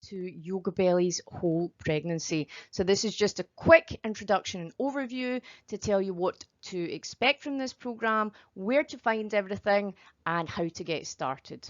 to YogaBellies Whole Pregnancy. So this is just a quick introduction and overview to tell you what to expect from this program, where to find everything, and how to get started.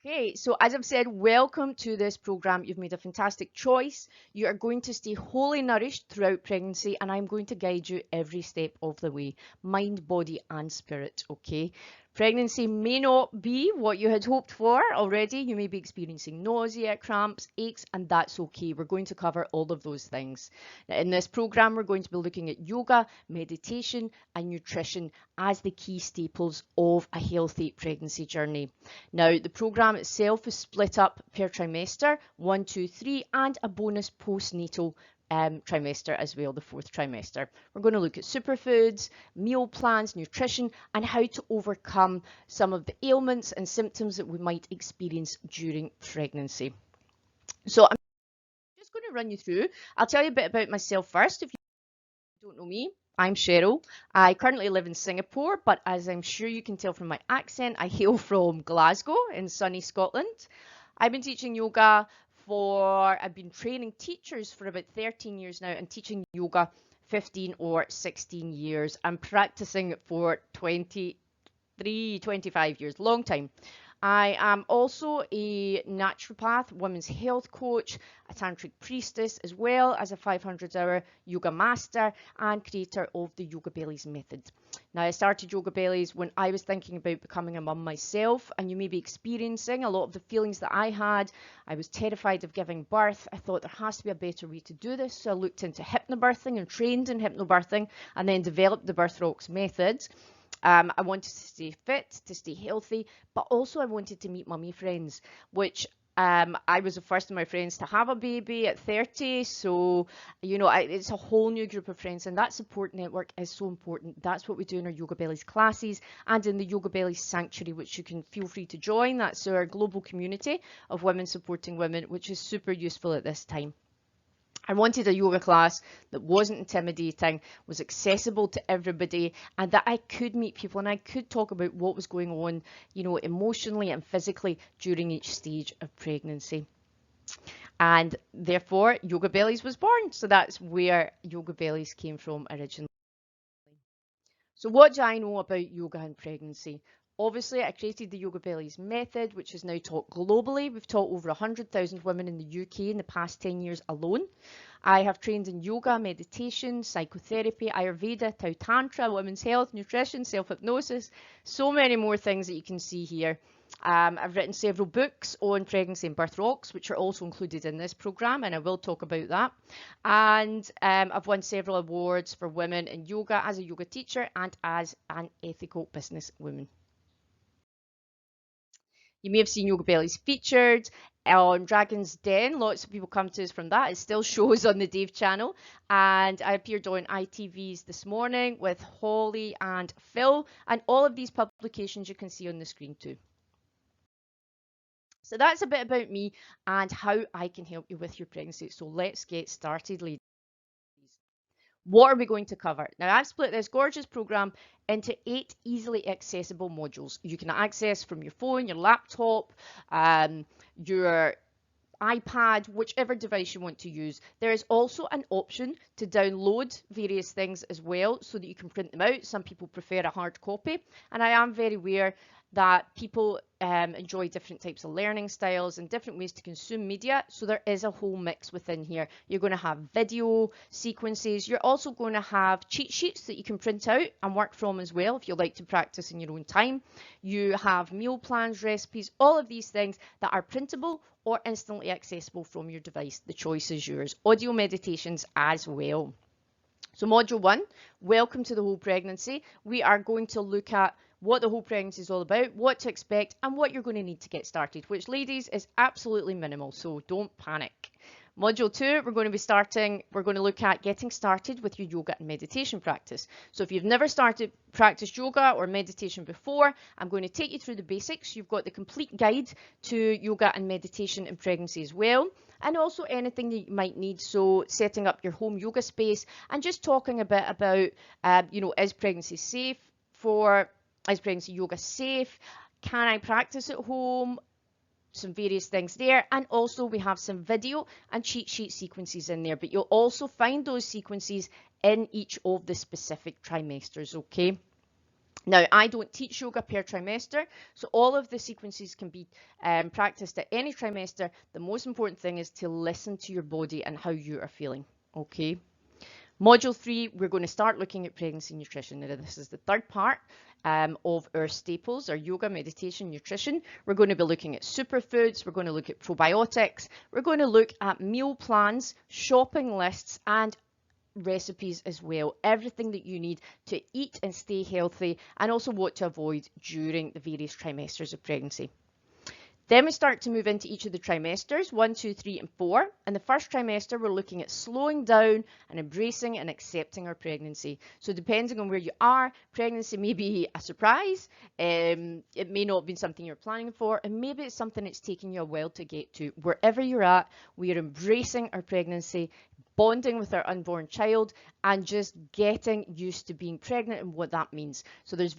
Okay, so as I've said, welcome to this program. You've made a fantastic choice. You are going to stay wholly nourished throughout pregnancy, and I'm going to guide you every step of the way, mind, body, and spirit, okay? Pregnancy may not be what you had hoped for already. You may be experiencing nausea, cramps, aches, and that's okay. We're going to cover all of those things. Now, in this program, we're going to be looking at yoga, meditation, and nutrition as the key staples of a healthy pregnancy journey. Now, the program itself is split up per trimester, 1, 2, 3, and a bonus postnatal trimester as well, the 4th trimester. We're going to look at superfoods, meal plans, nutrition, and how to overcome some of the ailments and symptoms that we might experience during pregnancy. So I'm just going to run you through. I'll tell you a bit about myself first. If you don't know me, I'm Cheryl. I currently live in Singapore, but as I'm sure you can tell from my accent, I hail from Glasgow in sunny Scotland. I've been teaching yoga I've been training teachers for about 13 years now and teaching yoga 15 or 16 years. I'm practicing for 23, 25 years, long time. I am also a naturopath, women's health coach, a tantric priestess, as well as a 500-hour yoga master and creator of the YogaBellies method. Now, I started YogaBellies when I was thinking about becoming a mum myself, and you may be experiencing a lot of the feelings that I had. I was terrified of giving birth. I thought there has to be a better way to do this, so I looked into hypnobirthing and trained in hypnobirthing and then developed the Birth Rocks method. I wanted to stay fit, to stay healthy, but also I wanted to meet mummy friends, which I was the first of my friends to have a baby at 30. So, you know, it's a whole new group of friends, and that support network is so important. That's what we do in our YogaBellies classes and in the YogaBellies Sanctuary, which you can feel free to join. That's our global community of women supporting women, which is super useful at this time. I wanted a yoga class that wasn't intimidating, was accessible to everybody, and that I could meet people and I could talk about what was going on, you know, emotionally and physically during each stage of pregnancy. And therefore, YogaBellies was born. So that's where YogaBellies came from originally. So what do I know about yoga and pregnancy? Obviously, I created the YogaBellies method, which is now taught globally. We've taught over 100,000 women in the UK in the past 10 years alone. I have trained in yoga, meditation, psychotherapy, Ayurveda, Tao Tantra, women's health, nutrition, self-hypnosis, so many more things that you can see here. I've written several books on pregnancy and birth rocks, which are also included in this program, and I will talk about that. And I've won several awards for women in yoga as a yoga teacher and as an ethical businesswoman. You may have seen YogaBellies featured on Dragon's Den. Lots of people come to us from that. It still shows on the Dave channel. And I appeared on ITV's this morning with Holly and Phil. And all of these publications you can see on the screen too. So that's a bit about me and how I can help you with your pregnancy. So let's get started, ladies. What are we going to cover? Now, I've split this gorgeous program into 8 easily accessible modules. You can access from your phone, your laptop, your iPad, whichever device you want to use. There is also an option to download various things as well so that you can print them out. Some people prefer a hard copy, and I am very aware that people enjoy different types of learning styles and different ways to consume media. So there is a whole mix within here. You're going to have video sequences. You're also going to have cheat sheets that you can print out and work from as well if you like to practice in your own time. You have meal plans, recipes, all of these things that are printable or instantly accessible from your device. The choice is yours. Audio meditations as well. So module 1, welcome to the whole pregnancy. We are going to look at what the whole pregnancy is all about, what to expect, and what you're going to need to get started, which, ladies, is absolutely minimal, so don't panic. Module 2, we're going to look at getting started with your yoga and meditation practice. So if you've never practiced yoga or meditation before, I'm going to take you through the basics. You've got the complete guide to yoga and meditation in pregnancy as well, and also anything that you might need. So setting up your home yoga space and just talking a bit about, is pregnancy safe? Is pregnancy yoga safe? Can I practice at home? some various things there, and also we have some video and cheat sheet sequences in there, but you'll also find those sequences in each of the specific trimesters, okay? Now, I don't teach yoga per trimester, so all of the sequences can be practiced at any trimester. The most important thing is to listen to your body and how you are feeling, okay? Module 3, we're going to start looking at pregnancy nutrition. Now, this is the third part of our staples, our yoga, meditation, nutrition. We're going to be looking at superfoods. We're going to look at probiotics. We're going to look at meal plans, shopping lists, and recipes as well. Everything that you need to eat and stay healthy, and also what to avoid during the various trimesters of pregnancy. Then we start to move into each of the trimesters, 1, 2, 3, and 4. In the first trimester, we're looking at slowing down and embracing and accepting our pregnancy. So depending on where you are, pregnancy may be a surprise. It may not have been something you're planning for, and maybe it's something that's taking you a while to get to. Wherever you're at, we are embracing our pregnancy, bonding with our unborn child, and just getting used to being pregnant and what that means. So there's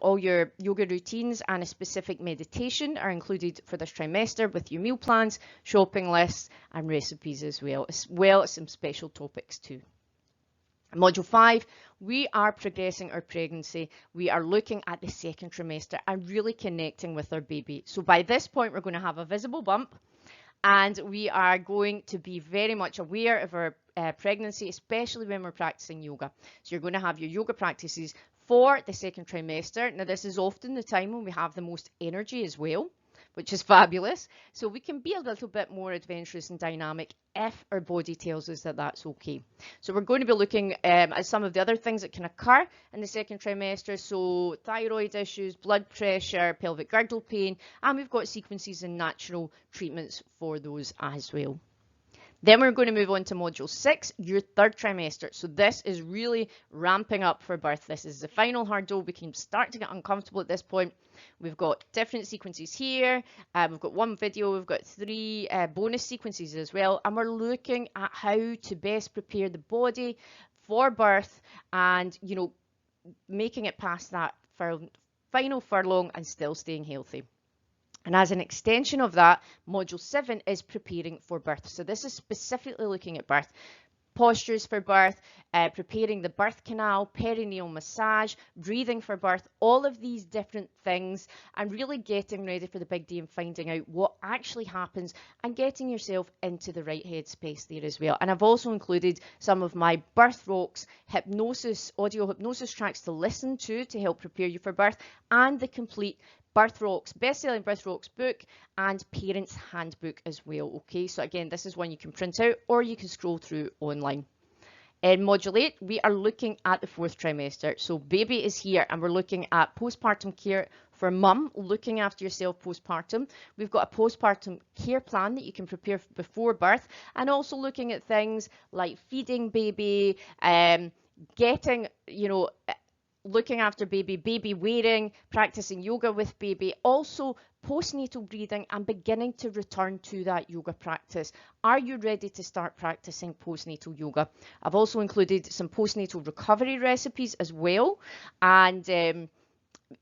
all your yoga routines and a specific meditation are included for this trimester with your meal plans, shopping lists, and recipes as well as some special topics too. Module 5, we are progressing our pregnancy. We are looking at the second trimester and really connecting with our baby. So by this point, we're going to have a visible bump, and we are going to be very much aware of our pregnancy, especially when we're practicing yoga. So you're going to have your yoga practices for the second trimester. Now, this is often the time when we have the most energy as well, which is fabulous. So we can be a little bit more adventurous and dynamic if our body tells us that that's okay. So we're going to be looking at some of the other things that can occur in the second trimester. So thyroid issues, blood pressure, pelvic girdle pain, and we've got sequences and natural treatments for those as well. Then we're going to move on to module 6, your third trimester. So this is really ramping up for birth. This is the final hurdle. We can start to get uncomfortable at this point. We've got different sequences here. We've got one video. We've got 3 bonus sequences as well. And we're looking at how to best prepare the body for birth and, you know, making it past that final furlong and still staying healthy. And as an extension of that, module 7 is preparing for birth. So this is specifically looking at birth, postures for birth, preparing the birth canal, perineal massage, breathing for birth, all of these different things, and really getting ready for the big day and finding out what actually happens and getting yourself into the right headspace there as well. And I've also included some of my birth rocks, hypnosis, audio hypnosis tracks to listen to help prepare you for birth, and the complete Birth Rocks, best-selling Birth Rocks book and Parents Handbook as well, okay? So again, this is one you can print out or you can scroll through online. In Module 8, we are looking at the 4th trimester. So baby is here and we're looking at postpartum care for mum, looking after yourself postpartum. We've got a postpartum care plan that you can prepare before birth, and also looking at things like feeding baby, getting, you know, looking after baby, baby wearing, practicing yoga with baby, also postnatal breathing and beginning to return to that yoga practice. Are you ready to start practicing postnatal yoga? I've also included some postnatal recovery recipes as well, and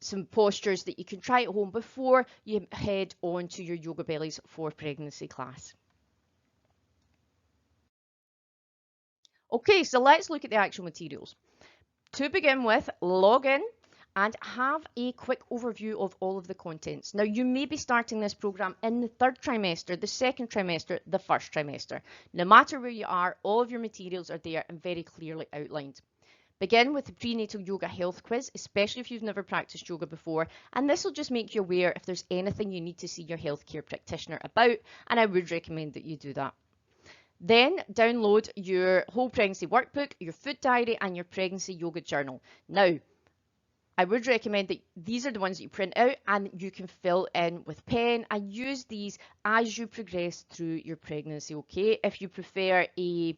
some postures that you can try at home before you head on to your YogaBellies for pregnancy class. Okay, so let's look at the actual materials. To begin with, log in and have a quick overview of all of the contents. Now, you may be starting this program in the 3rd trimester, the 2nd trimester, the 1st trimester. No matter where you are, all of your materials are there and very clearly outlined. Begin with the prenatal yoga health quiz, especially if you've never practiced yoga before, and this will just make you aware if there's anything you need to see your healthcare practitioner about, and I would recommend that you do that. Then download your whole pregnancy workbook, your food diary, and your pregnancy yoga journal. Now, I would recommend that these are the ones that you print out and you can fill in with pen and use these as you progress through your pregnancy, okay? If you prefer a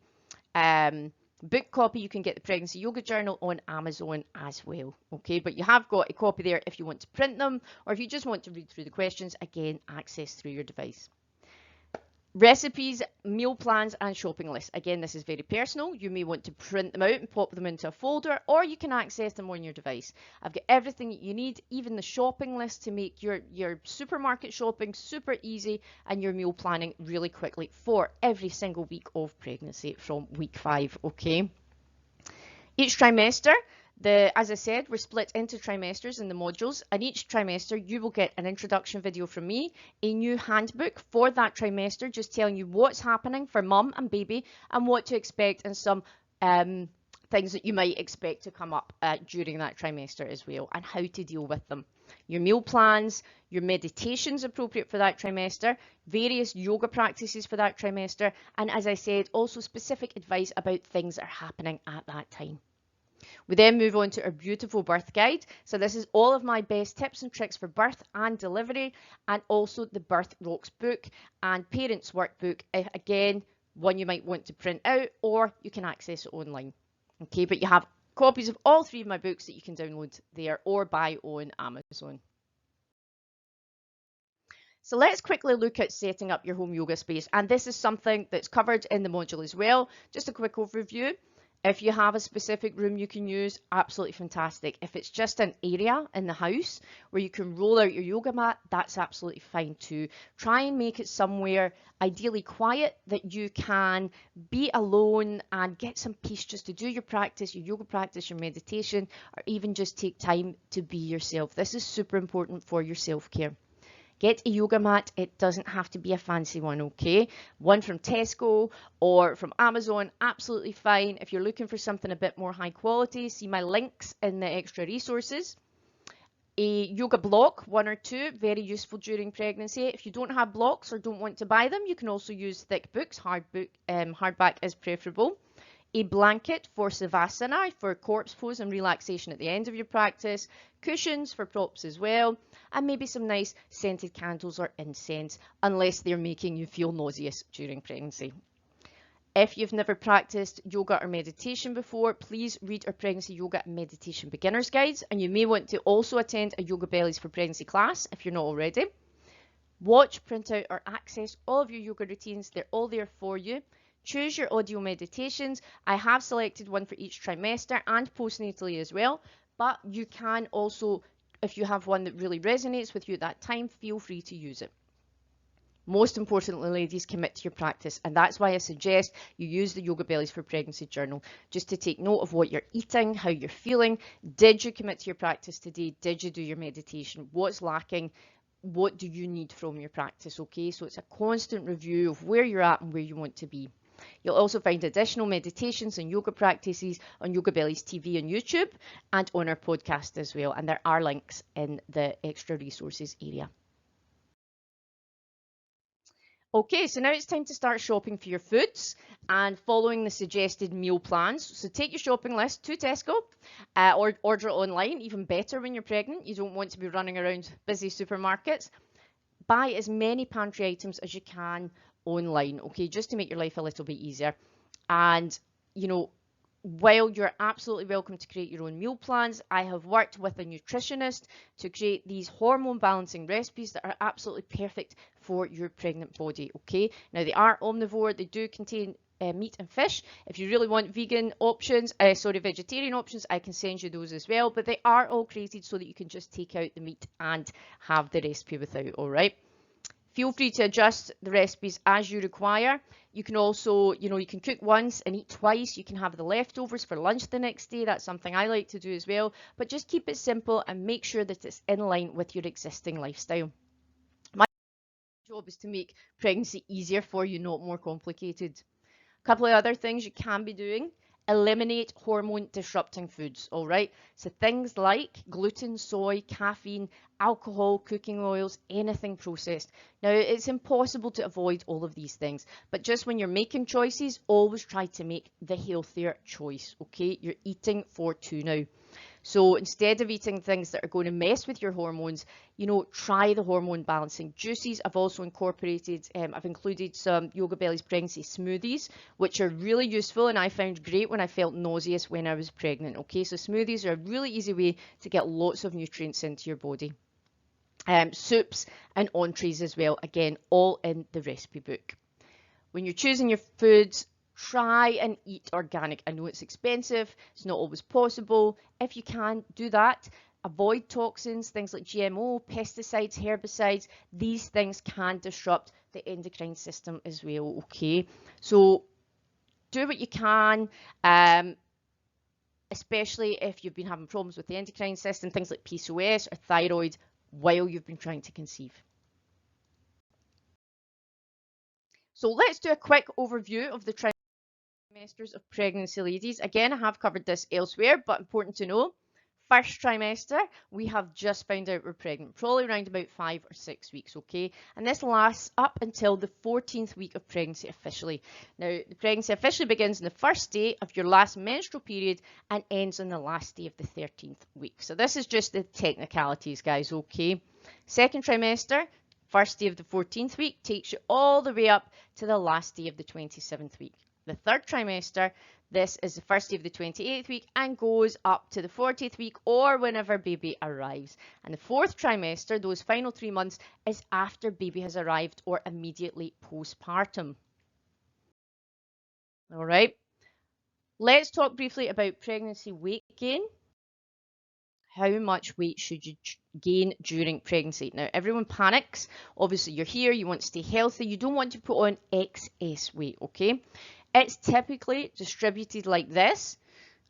book copy, you can get the pregnancy yoga journal on Amazon as well, okay? But you have got a copy there if you want to print them, or if you just want to read through the questions, again, access through your device. Recipes, meal plans, and shopping lists. Again, this is very personal. You may want to print them out and pop them into a folder, or you can access them on your device. I've got everything that you need, even the shopping list, to make your supermarket shopping super easy and your meal planning really quickly for every single week of pregnancy from week 5, okay? Each trimester, as I said, we're split into trimesters in the modules, and each trimester you will get an introduction video from me, a new handbook for that trimester, just telling you what's happening for mum and baby and what to expect, and some things that you might expect to come up during that trimester as well, and how to deal with them. Your meal plans, your meditations appropriate for that trimester, various yoga practices for that trimester, and as I said, also specific advice about things that are happening at that time. We then move on to our beautiful birth guide. So this is all of my best tips and tricks for birth and delivery, and also the Birth Rocks book and Parents Workbook. Again, one you might want to print out, or you can access it online. Okay, but you have copies of all 3 of my books that you can download there or buy on Amazon. So let's quickly look at setting up your home yoga space. And this is something that's covered in the module as well. Just a quick overview. If you have a specific room you can use, absolutely fantastic. If it's just an area in the house where you can roll out your yoga mat, that's absolutely fine too. Try and make it somewhere ideally quiet that you can be alone and get some peace just to do your practice, your yoga practice, your meditation, or even just take time to be yourself. This is super important for your self-care. Get a yoga mat. It doesn't have to be a fancy one, okay? One from Tesco or from Amazon, absolutely fine. If you're looking for something a bit more high quality, see my links in the extra resources. A yoga block, 1 or 2, very useful during pregnancy. If you don't have blocks or don't want to buy them, you can also use thick books. Hardback is preferable. A blanket for savasana, for corpse pose and relaxation at the end of your practice, cushions for props as well, and maybe some nice scented candles or incense, unless they're making you feel nauseous during pregnancy. If you've never practiced yoga or meditation before, please read our pregnancy yoga and meditation beginners guides, and you may want to also attend a YogaBellies for pregnancy class if you're not already. Watch, print out, or access all of your yoga routines. They're all there for you. Choose your audio meditations. I have selected one for each trimester and postnatally as well, but you can also, if you have one that really resonates with you at that time, feel free to use it. Most importantly, ladies, commit to your practice, and that's why I suggest you use the YogaBellies for Pregnancy journal, just to take note of what you're eating, how you're feeling. Did you commit to your practice today? Did you do your meditation? What's lacking? What do you need from your practice? Okay, so it's a constant review of where you're at and where you want to be. You'll also find additional meditations and yoga practices on YogaBellies TV and YouTube, and on our podcast as well. And there are links in the extra resources area. Okay, so now it's time to start shopping for your foods and following the suggested meal plans. So take your shopping list to Tesco or order it online, even better when you're pregnant. You don't want to be running around busy supermarkets. Buy as many pantry items as you can online, okay, just to make your life a little bit easier. And, you know, while you're absolutely welcome to create your own meal plans, I have worked with a nutritionist to create these hormone balancing recipes that are absolutely perfect for your pregnant body, okay? Now, they are omnivore. They do contain meat and fish. If you really want vegan options, vegetarian options, I can send you those as well. But they are all created so that you can just take out the meat and have the recipe without, all right? Feel free to adjust the recipes as you require. You can also, you can cook once and eat twice. You can have the leftovers for lunch the next day. That's something I like to do as well. But just keep it simple and make sure that it's in line with your existing lifestyle. My job is to make pregnancy easier for you, not more complicated. A couple of other things you can be doing. Eliminate hormone disrupting foods, all right? So things like gluten, soy, caffeine, alcohol, cooking oils, anything processed. Now, it's impossible to avoid all of these things, but just when you're making choices, always try to make the healthier choice, okay? You're eating for 2 now. So instead of eating things that are going to mess with your hormones, try the hormone balancing juices. I've also incorporated, I've included some YogaBellies pregnancy smoothies, which are really useful and I found great when I felt nauseous when I was pregnant. Okay, so smoothies are a really easy way to get lots of nutrients into your body. Soups and entrees as well, again, all in the recipe book. When you're choosing your foods, try and eat organic. I know it's expensive, it's not always possible. If you can, do that. Avoid toxins, things like GMO, pesticides, herbicides. These things can disrupt the endocrine system as well, okay? So do what you can, especially if you've been having problems with the endocrine system, things like PCOS or thyroid, while you've been trying to conceive. So let's do a quick overview of the trimesters of pregnancy, ladies. Again, I have covered this elsewhere, but important to know. First trimester, we have just found out we're pregnant, probably around about 5 or 6 weeks, okay? And this lasts up until the 14th week of pregnancy officially. Now, the pregnancy officially begins on the first day of your last menstrual period and ends on the last day of the 13th week. So this is just the technicalities, guys, okay? Second trimester, first day of the 14th week, takes you all the way up to the last day of the 27th week. The third trimester, this is the first day of the 28th week and goes up to the 40th week or whenever baby arrives. And the fourth trimester, those final 3 months, is after baby has arrived or immediately postpartum. All right. Let's talk briefly about pregnancy weight gain. How much weight should you gain during pregnancy? Now, everyone panics. Obviously, you're here, you want to stay healthy. You don't want to put on excess weight, okay? It's typically distributed like this.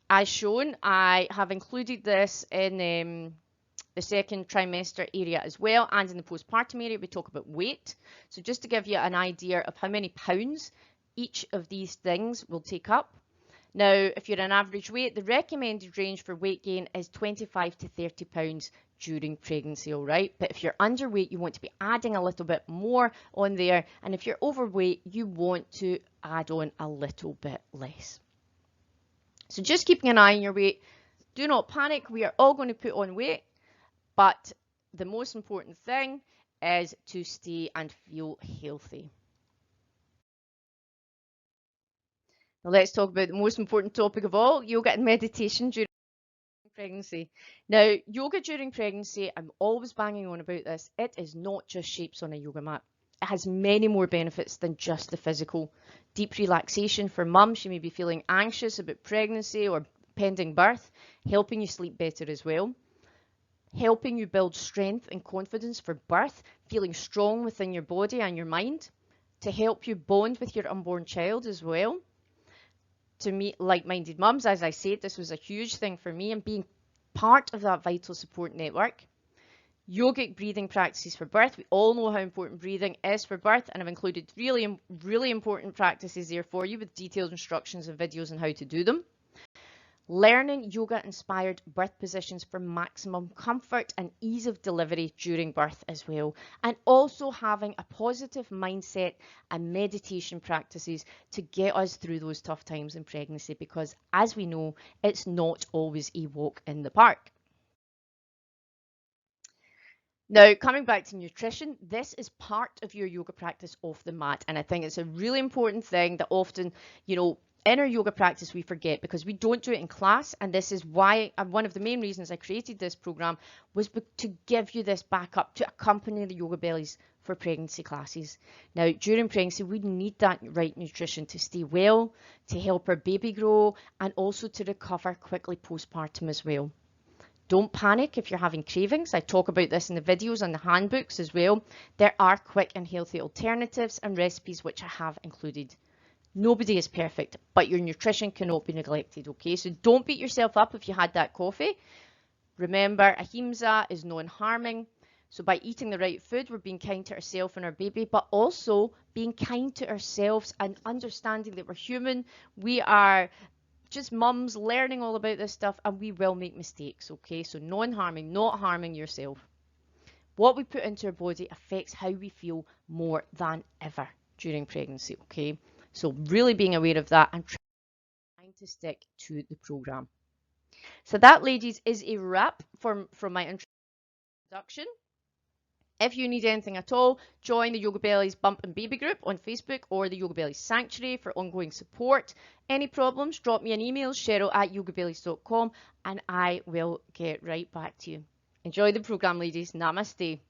As shown, I have included this in the second trimester area as well, and in the postpartum area, we talk about weight. So just to give you an idea of how many pounds each of these things will take up. Now, if you're an average weight, the recommended range for weight gain is 25 to 30 pounds during pregnancy, all right? But if you're underweight, you want to be adding a little bit more on there. And if you're overweight, you want to add on a little bit less. So just keeping an eye on your weight. Do not panic. We are all going to put on weight. But the most important thing is to stay and feel healthy. Now let's talk about the most important topic of all, yoga and meditation during pregnancy. Now, yoga during pregnancy, I'm always banging on about this. It is not just shapes on a yoga mat. It has many more benefits than just the physical. Deep relaxation for mum. She may be feeling anxious about pregnancy or pending birth, helping you sleep better as well. Helping you build strength and confidence for birth, feeling strong within your body and your mind. To help you bond with your unborn child as well. To meet like-minded mums, as I said, this was a huge thing for me, and being part of that vital support network. Yogic breathing practices for birth. We all know how important breathing is for birth, and I've included really important practices there for you with detailed instructions and videos on how to do them. Learning yoga-inspired birth positions for maximum comfort and ease of delivery during birth as well. And also having a positive mindset and meditation practices to get us through those tough times in pregnancy, because as we know, it's not always a walk in the park. Now, coming back to nutrition, this is part of your yoga practice off the mat. And I think it's a really important thing that often, in our yoga practice, we forget, because we don't do it in class. And this is why one of the main reasons I created this program was to give you this backup to accompany the YogaBellies for pregnancy classes. Now, during pregnancy, we need that right nutrition to stay well, to help our baby grow, and also to recover quickly postpartum as well. Don't panic if you're having cravings. I talk about this in the videos and the handbooks as well. There are quick and healthy alternatives and recipes which I have included. Nobody is perfect, but your nutrition cannot be neglected, okay? So don't beat yourself up if you had that coffee. Remember, ahimsa is non-harming. So by eating the right food, we're being kind to ourselves and our baby, but also being kind to ourselves and understanding that we're human. We are just mums learning all about this stuff, and we will make mistakes, okay? So non-harming, not harming yourself. What we put into our body affects how we feel more than ever during pregnancy, okay? So really being aware of that and trying to stick to the program. So that, ladies, is a wrap from my introduction. If you need anything at all, join the YogaBellies Bump and Baby group on Facebook or the YogaBellies Sanctuary for ongoing support. Any problems, drop me an email, cheryl@yogabellies.com, and I will get right back to you. Enjoy the program, ladies. Namaste.